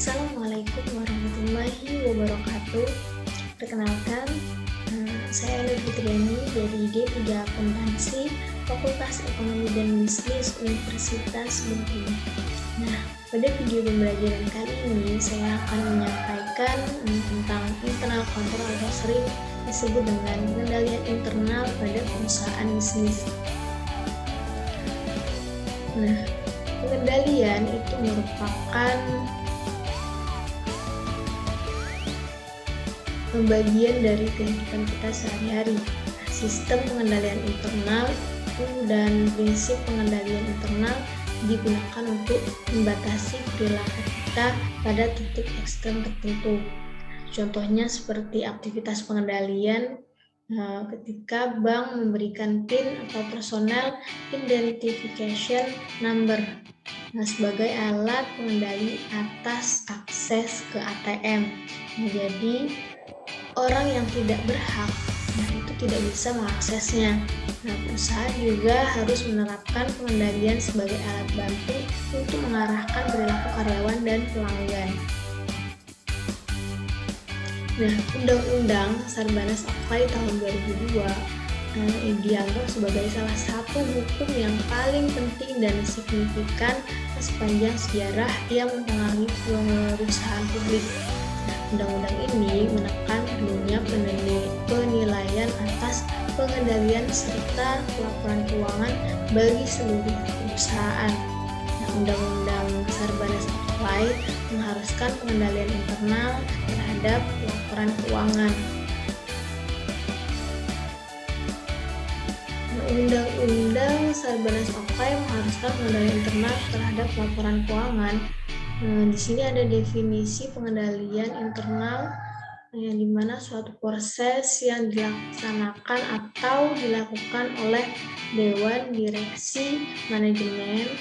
Assalamualaikum warahmatullahi wabarakatuh. Perkenalkan, saya Nur Fitriani dari D3 Akuntansi, Fakultas Ekonomi dan Bisnis Universitas Bengkulu. Nah, pada video pembelajaran kali ini saya akan menyampaikan tentang internal control atau sering disebut dengan pengendalian internal pada perusahaan bisnis. Nah, pengendalian itu merupakan bagian dari kehidupan kita sehari-hari. Sistem pengendalian internal dan prinsip pengendalian internal digunakan untuk membatasi perilaku kita pada titik ekstrem tertentu. Contohnya seperti aktivitas pengendalian ketika bank memberikan PIN atau Personal Identification Number sebagai alat pengendali atas akses ke ATM. Jadi orang yang tidak berhak itu tidak bisa mengaksesnya. Perusahaan juga harus menerapkan pengendalian sebagai alat bantu untuk mengarahkan perilaku karyawan dan pelanggan. Undang-Undang Sarbanes Okhai tahun 2002 dianggap sebagai salah satu hukum yang paling penting dan signifikan sepanjang sejarah yang mempengaruhi perusahaan publik. Undang-undang ini menekan perlunya penilaian atas pengendalian serta pelaporan keuangan bagi seluruh perusahaan. Undang-undang Sarbanes Okhai mengharuskan pengendalian internal terhadap laporan keuangan. Undang-undang Sarbanes Okhai mengharuskan pengendalian internal terhadap laporan keuangan. Di sini ada definisi pengendalian internal yang dimana suatu proses yang dilaksanakan atau dilakukan oleh Dewan Direksi Manajemen,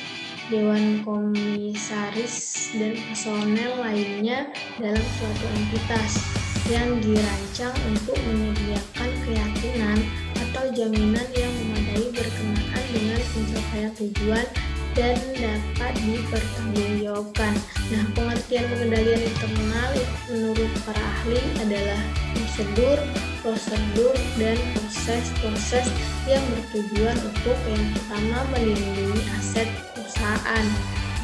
Dewan Komisaris, dan personel lainnya dalam suatu entitas yang dirancang untuk menyediakan keyakinan atau jaminan yang memadai berkenaan dengan pencapaian tujuan dan dapat dipertanggungjawabkan. Pengertian pengendalian internal menurut para ahli adalah prosedur, dan proses-proses yang bertujuan untuk yang pertama melindungi aset perusahaan,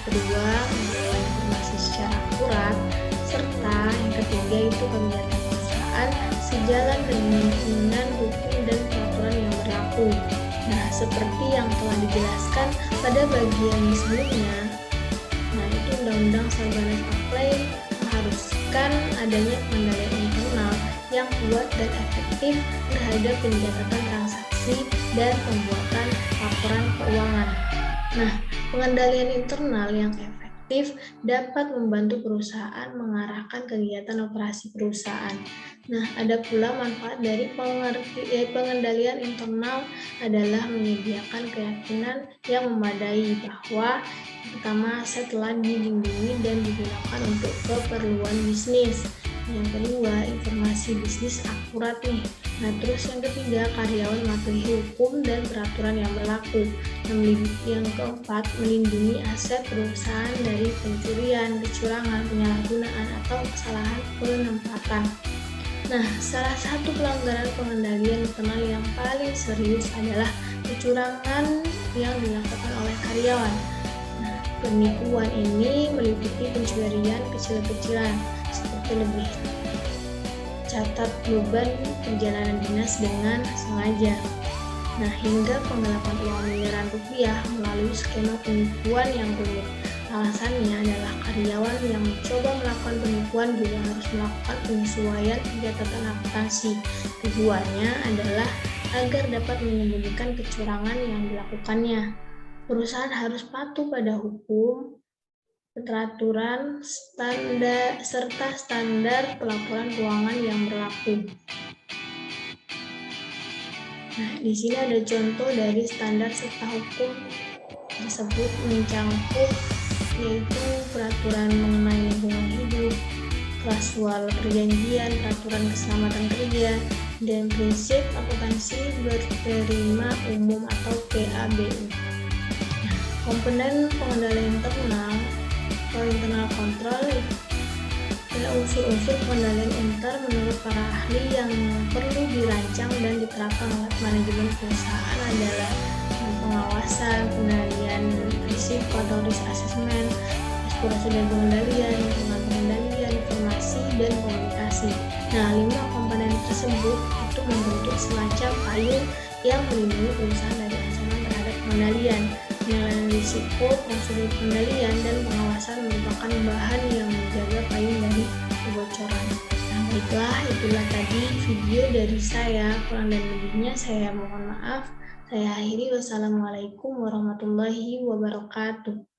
kedua mengelola informasi secara akurat, serta yang ketiga itu kegiatan perusahaan sejalan dengan hukum dan peraturan yang berlaku. Seperti yang telah dijelaskan pada bagian sebelumnya, itu Undang-Undang Sarbanes Okhai mengharuskan adanya pengendalian internal yang kuat dan efektif terhadap pencatatan transaksi dan pembuatan laporan keuangan. Pengendalian internal yang efektif dapat membantu perusahaan mengarahkan kegiatan operasi perusahaan. Ada pula manfaat dari pengendalian internal adalah menyediakan keyakinan yang memadai bahwa pertama, aset telah dilindungi dan digunakan untuk keperluan bisnis. Yang kedua, informasi bisnis akurat terus yang ketiga, karyawan mematuhi hukum dan peraturan yang berlaku. Yang keempat, melindungi aset perusahaan dari pencurian, kecurangan, penyalahgunaan, atau kesalahan penempatan. Salah satu pelanggaran pengendalian internal yang paling serius adalah kecurangan yang dilakukan oleh karyawan. Penipuan ini meliputi pencurian kecil-kecilan seperti lebih catat beban perjalanan dinas dengan sengaja, hingga penggelapan uang miliaran rupiah melalui skema penipuan yang rumit. Alasannya adalah karyawan yang mencoba melakukan penipuan juga harus melakukan penyesuaian pencatatan akuntansi. Tujuannya adalah agar dapat menyembunyikan kecurangan yang dilakukannya. Perusahaan harus patuh pada hukum, peraturan, serta standar pelaporan keuangan yang berlaku. Di sini ada contoh dari standar serta hukum tersebut mencangkup yaitu peraturan mengenai lingkungan hidup, klausul perjanjian, peraturan keselamatan kerja, dan prinsip akuntansi berterima umum atau PABU. Komponen pengendalian internal atau internal control Ya, unsur-unsur pengendalian inter menurut para ahli yang perlu dirancang dan diterapkan oleh manajemen perusahaan adalah pengawasan, pengendalian risiko atau risk assessment, eksplorasi dan pengendalian, lingkungan pengendalian, informasi, dan komunikasi. Nah, 5 komponen tersebut itu membentuk semacam payung yang melindungi perusahaan dari ancaman terhadap pengendalian. Penilaian risiko, prosedur pengendalian, dan pengawasan merupakan bahan yang menjaga payung dari kebocoran. Nah, itulah tadi video dari saya. Kurang dan lebihnya saya mohon maaf. Saya akhiri. Wassalamualaikum warahmatullahi wabarakatuh.